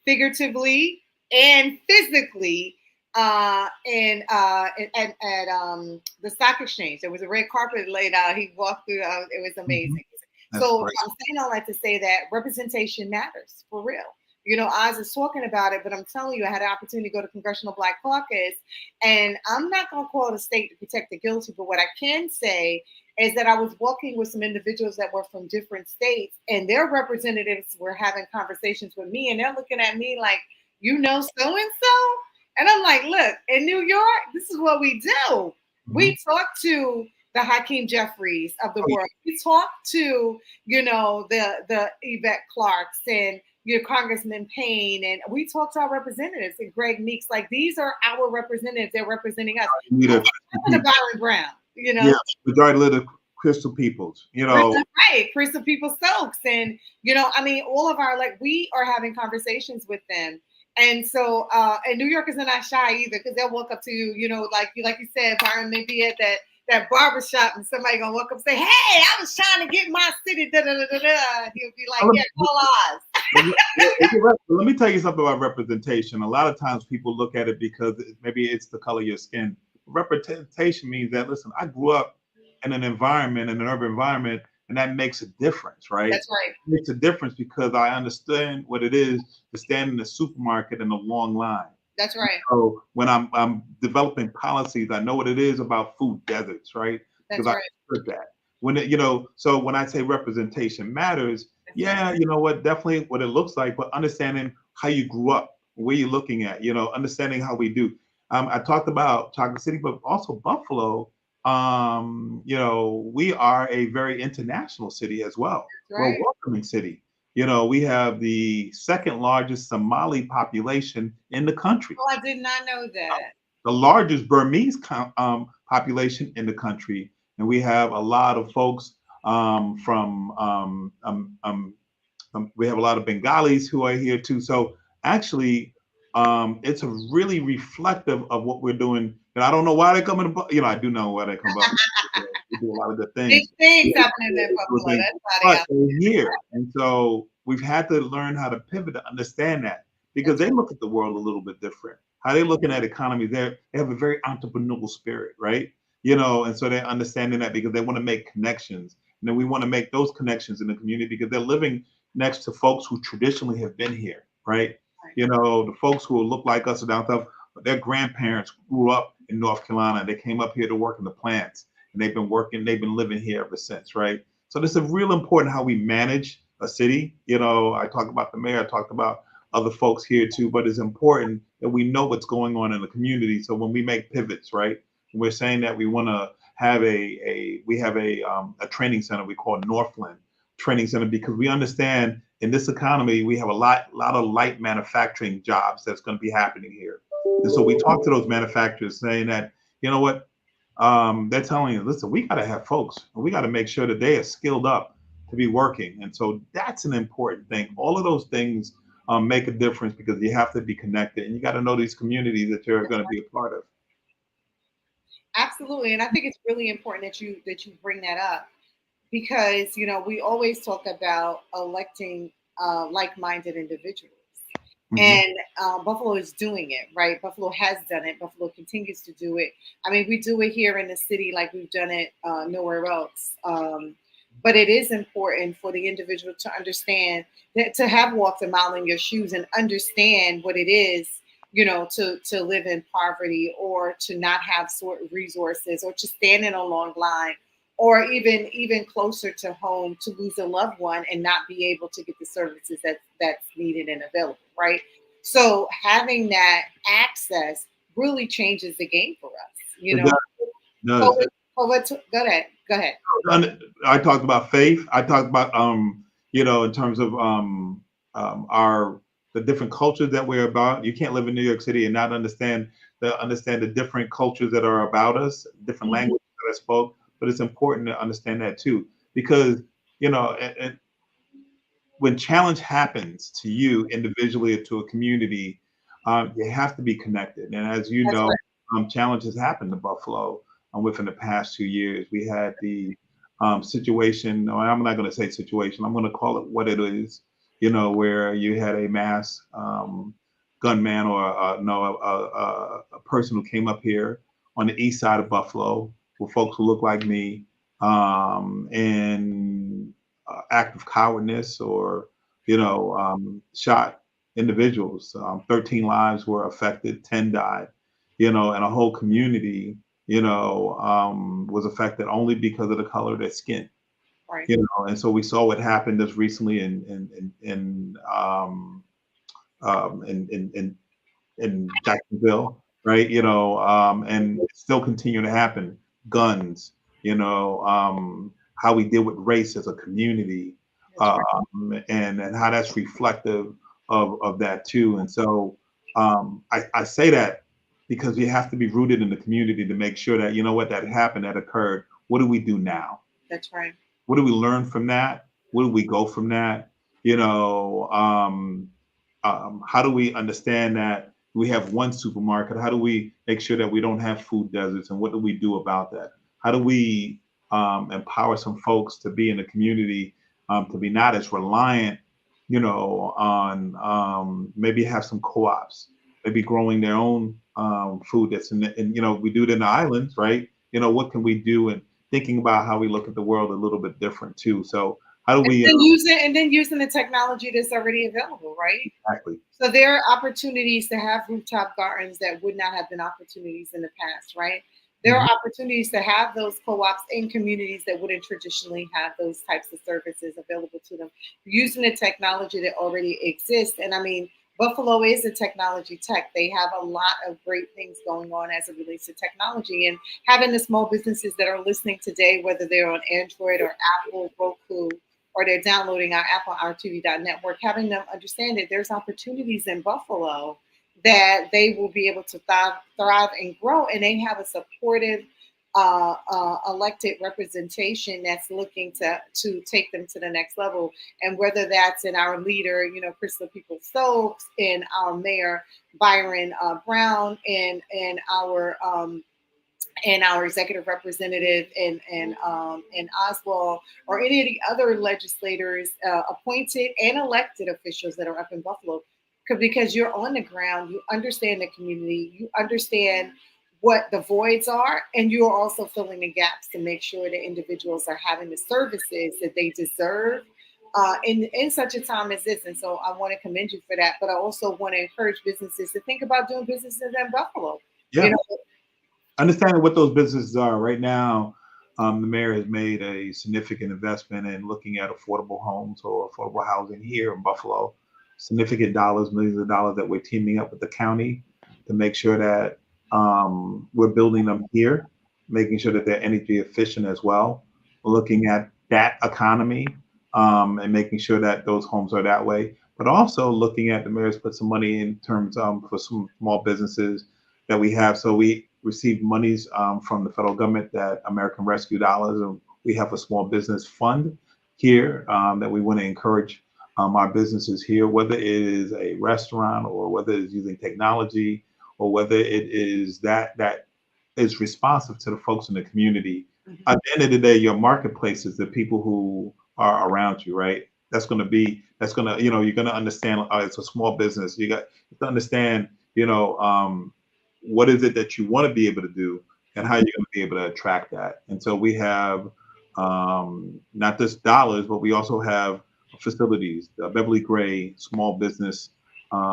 figuratively and physically. At the stock exchange, there was a red carpet laid out. He walked through. It was Mhm. amazing. That's So great. I'm saying all that to say that representation matters for real. Oz is talking about it, but I'm telling you, I had an opportunity to go to Congressional Black Caucus, and I'm not going to call the state to protect the guilty, but what I can say is that I was walking with some individuals that were from different states, and their representatives were having conversations with me, and they're looking at me like, so and so. And I'm like, look, in New York, this is what we do. Mhm. We talk to the Hakeem Jeffries of the Oh, world. We talk to, the Yvette Clarks and your Congressman Payne, and we talk to our representatives and Greg Meeks. Like these are our representatives. They're representing us. you need I'm a not talking to Byron Brown, yeah, majority of the Crystal Peoples. Right, Crystal People Stokes, and I mean, all of our we are having conversations with them, and so and New Yorkers are not shy either because they'll walk up to you, like you said, Byron may be at that barbershop and somebody gonna walk up and say, "Hey, I was trying to get my city." Da da da da da. He'll be like, "Yeah, call Oz." Let me tell you something about representation. A lot of times people look at it because maybe it's the color of your skin. Representation means that, listen, I grew up in an environment, in an urban environment, and that makes a difference, right? That's right. It makes a difference because I understand what it is to stand in the supermarket in a long line. That's right. So when I'm developing policies, I know what it is about food deserts, right? That's Because I right. heard that. So when I say representation matters, That's yeah, right. you know what, definitely what it looks like, but understanding how you grew up, where you're looking at, understanding how we do. I talked about Chocolate City, but also Buffalo. We are a very international city as well. That's We're a right. welcoming city. We have the second largest Somali population in the country, Oh, I did not know that. the largest Burmese population in the country, and we have a lot of folks from we have a lot of Bengalis who are here too. So actually, it's a really reflective of what we're doing. And I don't know why they come in. I do know why they come up. to do a lot of good Big things. things happening in Buffalo. That's why they But out they're here. And so we've had to learn how to pivot to understand that because they look at the world a little bit different. How they looking at economy, they have a very entrepreneurial spirit, right? And so they're understanding that because they want to make connections. And then we want to make those connections in the community because they're living next to folks who traditionally have been here, right? The folks who look like us down south, their grandparents grew up in North Carolina. They came up here to work in the plants and they've been living here ever since, right? So this is real important how we manage a city. I talk about the mayor, I talked about other folks here too, but it's important that we know what's going on in the community. So when we make pivots, right, we're saying that we want to have a training center we call Northland Training Center because we understand in this economy we have a lot of light manufacturing jobs that's going to be happening here. And so we talk to those manufacturers saying that, you know what, they're telling you, listen, we got to have folks, and we got to make sure that they are skilled up to be working. And so that's an important thing. All of those things make a difference because you have to be connected and you got to know these communities that you're going to be a part of. Absolutely. And I think it's really important that you bring that up because, we always talk about electing like-minded individuals. And Buffalo is doing it, right? Buffalo has done it. Buffalo continues to do it. I mean, we do it here in the city like we've done it nowhere else. But it is important for the individual to understand that to have walked a mile in your shoes and understand what it is, to live in poverty or to not have sort of resources or to stand in a long line or even closer to home to lose a loved one and not be able to get the services that's needed and available, right? So having that access really changes the game for us, It does. Go ahead. I talked about faith. I talked about in terms of our the different cultures that we're about. You can't live in New York City and not understand the different cultures that are about us, different languages that I spoke. But it's important to understand that too, because and when challenge happens to you individually or to a community, you have to be connected. And as you That's know, right. challenges happened to Buffalo within the past 2 years. We had the situation, or I'm not going to say situation, I'm going to call it what it is, where you had a mass gunman or a person who came up here on the east side of Buffalo with folks who look like me and act of cowardness or, shot individuals. 13 lives were affected, 10 died, and a whole community, was affected only because of the color of their skin. Right. And so we saw what happened just recently in Jacksonville, right? And it's still continue to happen. Guns, how we deal with race as a community, and how that's reflective of that too. And so I say that because you have to be rooted in the community to make sure that that happened, that occurred. What do we do now? That's right. What do we learn from that? Where do we go from that? How do we understand that we have one supermarket? How do we make sure that we don't have food deserts? And what do we do about that? How do we empower some folks to be in the community, to be not as reliant, on maybe have some co-ops, maybe growing their own food that's we do it in the islands, right? What can we do and thinking about how we look at the world a little bit different too. So how do we using the technology that's already available, right? Exactly. So there are opportunities to have rooftop gardens that would not have been opportunities in the past, right? There are opportunities to have those co-ops in communities that wouldn't traditionally have those types of services available to them, using the technology that already exists. And I mean, Buffalo is a technology tech. They have a lot of great things going on as it relates to technology. And having the small businesses that are listening today, whether they're on Android or Apple, Roku, or they're downloading our app on RTV.network, having them understand that there's opportunities in Buffalo that they will be able to thrive and grow. And they have a supportive elected representation that's looking to take them to the next level. And whether that's in our leader, Crystal People-Stokes, in our mayor, Byron Brown, and our and our executive representative in Oswald, or any of the other legislators, appointed and elected officials that are up in Buffalo, because you're on the ground, you understand the community, you understand what the voids are, and you are also filling the gaps to make sure that individuals are having the services that they deserve in such a time as this. And so I want to commend you for that, but I also want to encourage businesses to think about doing businesses in Buffalo. You Yeah, know, understanding what those businesses are right now. The mayor has made a significant investment in looking at affordable homes or affordable housing here in Buffalo. Significant dollars, millions of dollars that we're teaming up with the county to make sure that we're building them here, making sure that they're energy efficient as well. Looking at that economy and making sure that those homes are that way. But also looking at the mayor's put some money in terms for some small businesses that we have. So we received monies from the federal government, that American Rescue dollars, and we have a small business fund here that we want to encourage our businesses here, whether it is a restaurant or whether it's using technology or whether it is that is responsive to the folks in the community. At the end of the day, your marketplace is the people who are around you, right? You're going to understand, it's a small business. You got to understand, what is it that you want to be able to do and how you're going to be able to attract that. And so we have not just dollars, but we also have facilities, the Beverly Gray Small Business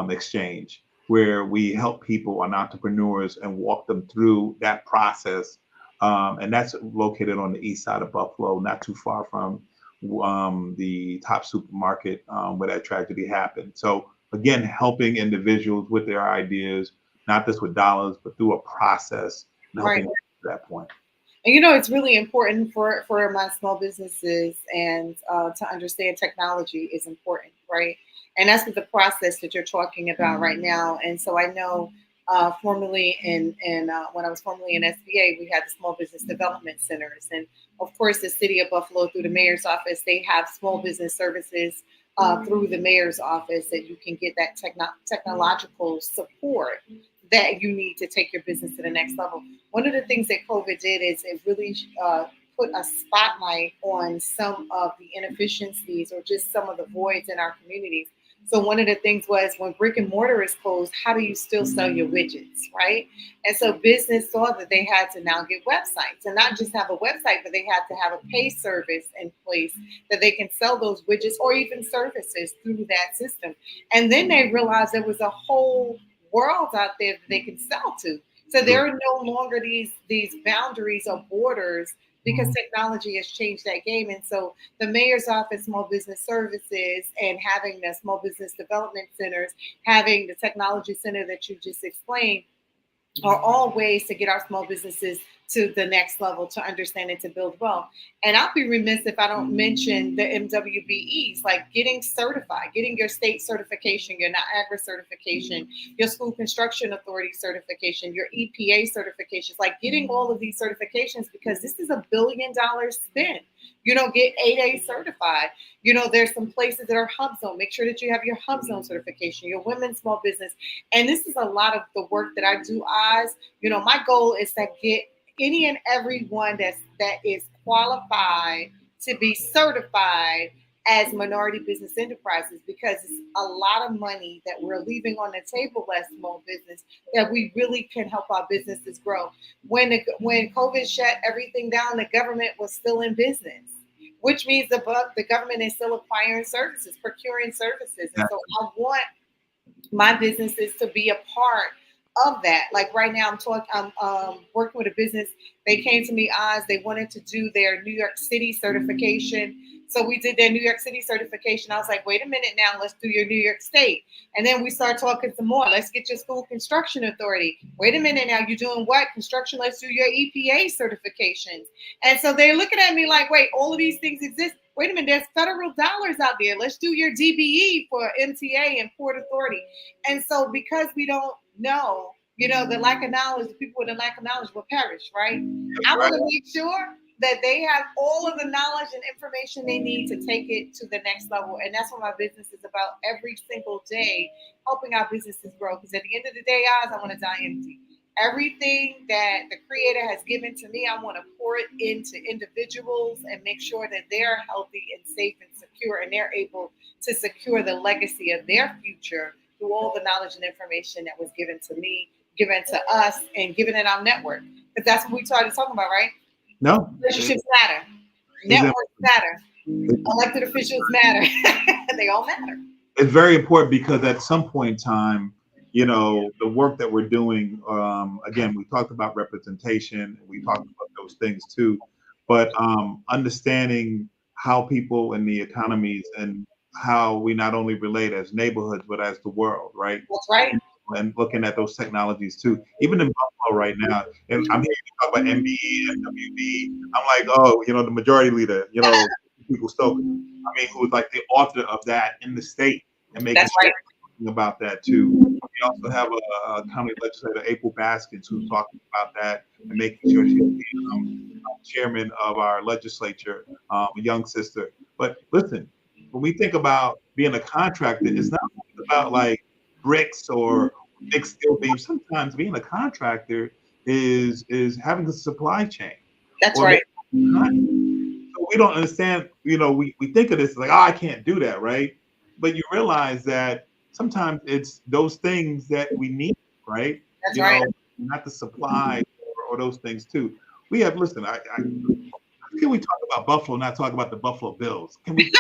Exchange, where we help people and entrepreneurs and walk them through that process. And that's located on the east side of Buffalo, not too far from the top supermarket where that tragedy happened. So again, helping individuals with their ideas, not just with dollars, but through a process and right. helping them to that point. And it's really important for my small businesses and to understand technology is important, right? And that's what the process that you're talking about right now. And so I know formerly when I was formerly in SBA, we had the small business development centers, and of course the city of Buffalo through the mayor's office, they have small business services through the mayor's office that you can get that technological support that you need to take your business to the next level. One of the things that COVID did is it really put a spotlight on some of the inefficiencies or just some of the voids in our communities. So one of the things was, when brick and mortar is closed, how do you still sell your widgets, right? And so business saw that they had to now get websites, and not just have a website, but they had to have a pay service in place that they can sell those widgets or even services through that system. And then they realized there was a whole world out there that they can sell to. So there are no longer these boundaries or borders, because technology has changed that game. And so the mayor's office, small business services, and having the small business development centers, having the technology center that you just explained, are all ways to get our small businesses to the next level, to understand and to build wealth. And I'll be remiss if I don't mention the MWBEs, like getting certified, getting your state certification, your Niagara certification, your school construction authority certification, your EPA certifications, like getting all of these certifications, because this is $1 billion spent. Get 8A certified. There's some places that are hub zone. Make sure that you have your hub zone certification, your women's small business. And this is a lot of the work that I do, Oz. My goal is to get any and everyone that is qualified to be certified as minority business enterprises, because it's a lot of money that we're leaving on the table as small business that we really can help our businesses grow. When COVID shut everything down, the government was still in business, which means the government is still acquiring services, procuring services. And so I want my businesses to be a part of that. Like right now, I'm working with a business. They came to me, Oz. They wanted to do their New York City certification. So we did their New York City certification. I was like, wait a minute now, let's do your New York State. And then we start talking some more. Let's get your school construction authority. Wait a minute now, you're doing what? Construction, let's do your EPA certifications. And so they're looking at me like, wait, all of these things exist. Wait a minute, there's federal dollars out there. Let's do your DBE for MTA and Port Authority. And so because we don't know, the lack of knowledge, the people with the lack of knowledge will perish, right? I want to make sure that they have all of the knowledge and information they need to take it to the next level. And that's what my business is about every single day, helping our businesses grow. Because at the end of the day, Oz, I want to die empty. Everything that the Creator has given to me, I want to pour it into individuals and make sure that they're healthy and safe and secure, and they're able to secure the legacy of their future through all the knowledge and information that was given to me, given to us, and given in our network. Because that's what we started talking about, right? No, Relationships matter, networks matter, elected officials matter. They all matter. it's very important because at some point in time, the work that we're doing, again, we talked about representation, we talked about those things too, but understanding how people in the economies and how we not only relate as neighborhoods, but as the world, right? That's right. And looking at those technologies too. Even in Buffalo right now, and I'm hearing you talk about MBE and WB. I'm like, oh, the majority leader, people Stoker. I mean, who was like the author of that in the state and making That's sure right. about that too. We also have a county legislator, April Baskins, who's talking about that and making sure she's the chairman of our legislature, a young sister. But listen, when we think about being a contractor, it's not about like bricks or big steel beams. Sometimes being a contractor is having a supply chain. That's Or right. so we don't understand, we think of this like, oh, I can't do that, right? But you realize that sometimes it's those things that we need, right? That's right. Not the supply or those things too. We have, listen, can we talk about Buffalo, not talk about the Buffalo Bills? Can we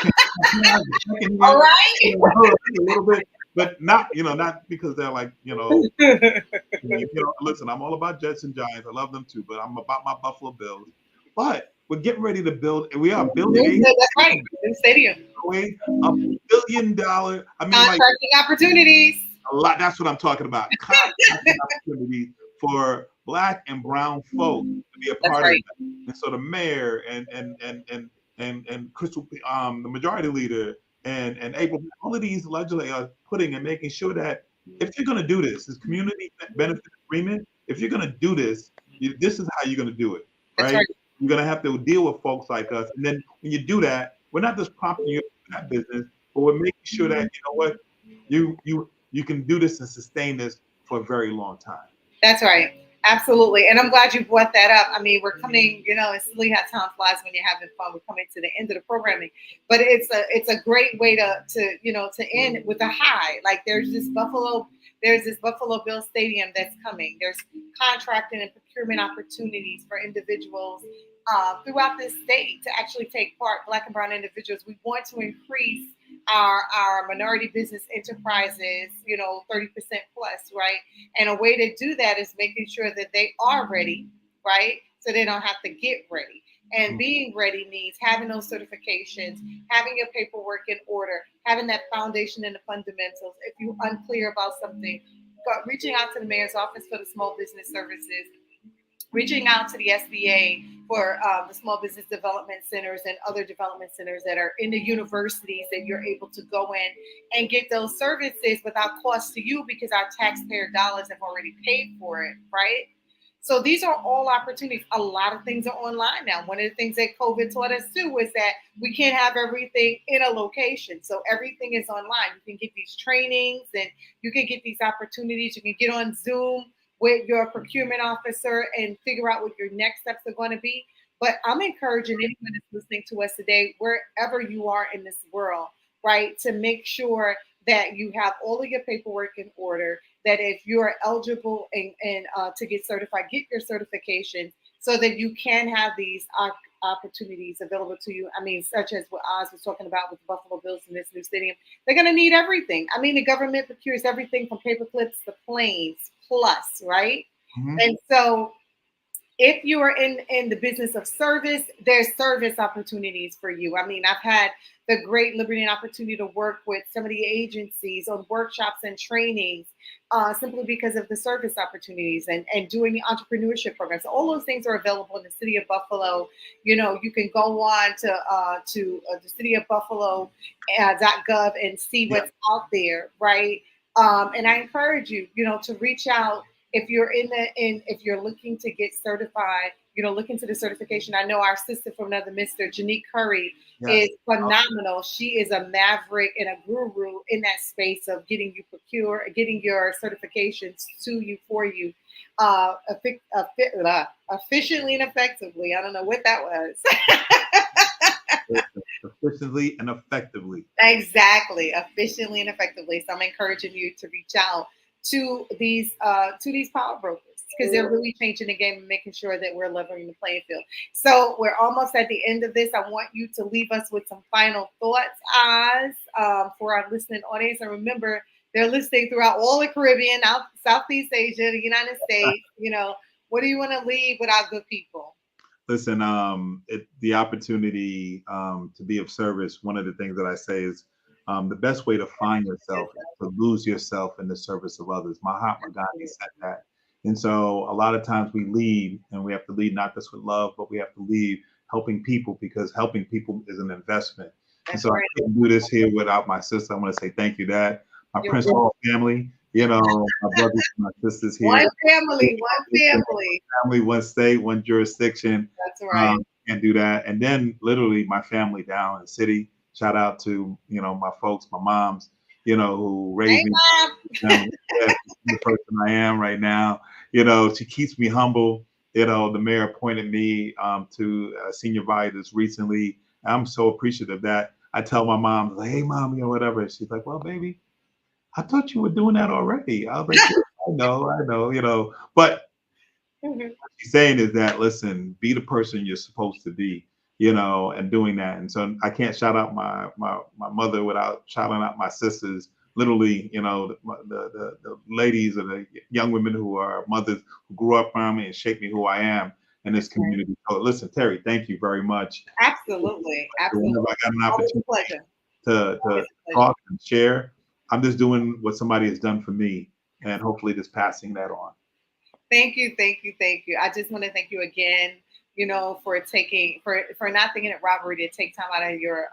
All right. a little bit, but not because they're like, listen, I'm all about Jets and Giants. I love them too, but I'm about my Buffalo Bills. But we're getting ready to build, and we are building That's right. New stadium. $1 billion. I mean, contracting opportunities. A lot. That's what I'm talking about. Contracting opportunities for Black and brown folk to be a part of it. And so the mayor and Crystal, the majority leader, and April, all of these legislators are putting and making sure that if you're going to do this community benefit agreement, if you're going to do this, this is how you're going to do it, right? You're going to have to deal with folks like us. And then when you do that, we're not just prompting you in that business, but we're making sure that, you can do this and sustain this for a very long time. That's right. Absolutely. And I'm glad you brought that up. I mean, we're coming, it's silly how time flies when you're having fun. We're coming to the end of the programming, but it's a great way to end with a high. Like there's this Buffalo Bill Stadium that's coming. There's contracting and procurement opportunities for individuals throughout this state to actually take part, Black and brown individuals. We want to increase our minority business enterprises, 30% plus, right? And a way to do that is making sure that they are ready, right? So they don't have to get ready. And being ready means having those certifications, having your paperwork in order, having that foundation and the fundamentals. If you're unclear about something, reaching out to the mayor's office for the small business services, reaching out to the SBA for the small business development centers and other development centers that are in the universities that you're able to go in and get those services without cost to you because our taxpayer dollars have already paid for it, right? So these are all opportunities. A lot of things are online now. One of the things that COVID taught us too was that we can't have everything in a location. So everything is online. You can get these trainings and you can get these opportunities. You can get on Zoom with your procurement officer and figure out what your next steps are going to be. But I'm encouraging anyone that's listening to us today, wherever you are in this world, right, to make sure that you have all of your paperwork in order, that if you're eligible and to get certified, get your certifications so that you can have these opportunities available to you. I mean, such as what Oz was talking about with the Buffalo Bills in this new stadium. They're going to need everything. I mean, the government procures everything from paper clips to planes plus, right? Mm-hmm. And so if you are in the business of service, there's service opportunities for you. I mean, I've had the great liberty and opportunity to work with some of the agencies on workshops and trainings simply because of the service opportunities and doing the entrepreneurship programs. All those things are available in the city of Buffalo. You can go on to the city of Buffalo.gov and see what's out there, right? And I encourage you, to reach out if you're if you're looking to get certified, look into the certification. I know our sister from another mister, Janique Curry, is phenomenal. She is a maverick and a guru in that space of getting you getting your certifications to you, for you. efficiently and effectively. I don't know what that was. Efficiently and effectively. Exactly, efficiently and effectively. So I'm encouraging you to reach out to these power brokers because they're really changing the game and making sure that we're leveling the playing field. So we're almost at the end of this. I want you to leave us with some final thoughts, Oz, for our listening audience. And remember, they're listening throughout all the Caribbean, out Southeast Asia, the United States. What do you want to leave with our good people? Listen, the opportunity to be of service. One of the things that I say is the best way to find yourself is to lose yourself in the service of others. Mahatma Gandhi said that. And so a lot of times we lead, and we have to lead not just with love, but we have to lead helping people, because helping people is an investment. And so I couldn't do this here without my sister. I want to say thank you, Dad. My Prince Hall family, my brothers and my sisters here. One family, one state, one jurisdiction. That's right. Can't do that. And then literally my family down in the city. Shout out to, my folks, my moms, who raised me. The person I am right now. She keeps me humble. The mayor appointed me to senior advisors recently. I'm so appreciative of that. I tell my mom, like, hey, mom, whatever. She's like, well, baby, I thought you were doing that already. I was like, I know. But what she's saying is that, listen, be the person you're supposed to be, and doing that. And so I can't shout out my mother without shouting out my sisters. Literally, the ladies or the young women who are mothers who grew up around me and shaped me who I am in this community. So listen, Terry, thank you very much. Absolutely. I got an opportunity to talk and share. I'm just doing what somebody has done for me, and hopefully just passing that on. Thank you. I just want to thank you again, for not thinking it robbery to take time out of your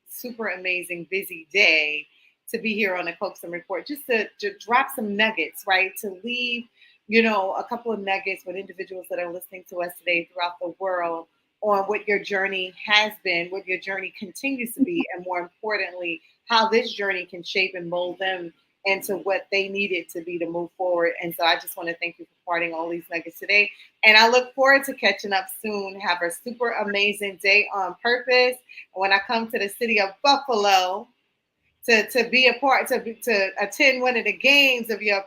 super amazing busy day to be here on the Coaxum Report, just to drop some nuggets, right? To leave, a couple of nuggets with individuals that are listening to us today throughout the world on what your journey has been, what your journey continues to be, and more importantly, how this journey can shape and mold them into what they needed to be to move forward. And so I just want to thank you for parting all these nuggets today. And I look forward to catching up soon. Have a super amazing day on purpose. When I come to the city of Buffalo to be a part, to attend one of the games of your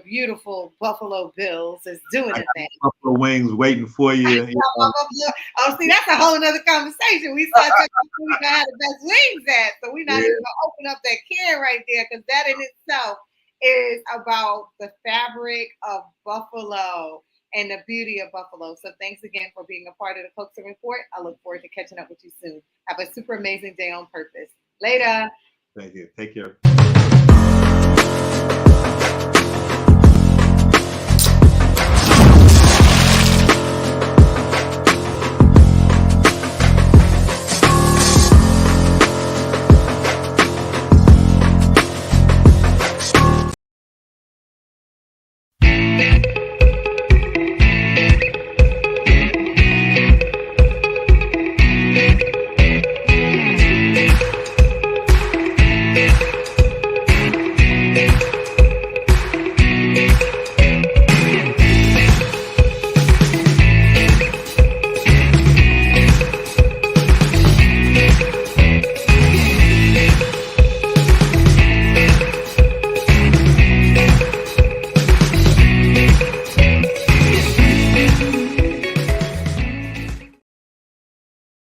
beautiful Buffalo Bills is doing it, man. Buffalo wings waiting for you. Oh, see, that's a whole nother conversation. We start talking about who's gonna have the best wings at, so we're not even gonna open up that can right there, because that in itself is about the fabric of Buffalo and the beauty of Buffalo. So thanks again for being a part of the Coaxum Report. I look forward to catching up with you soon. Have a super amazing day on purpose. Later. Thank you. Take care.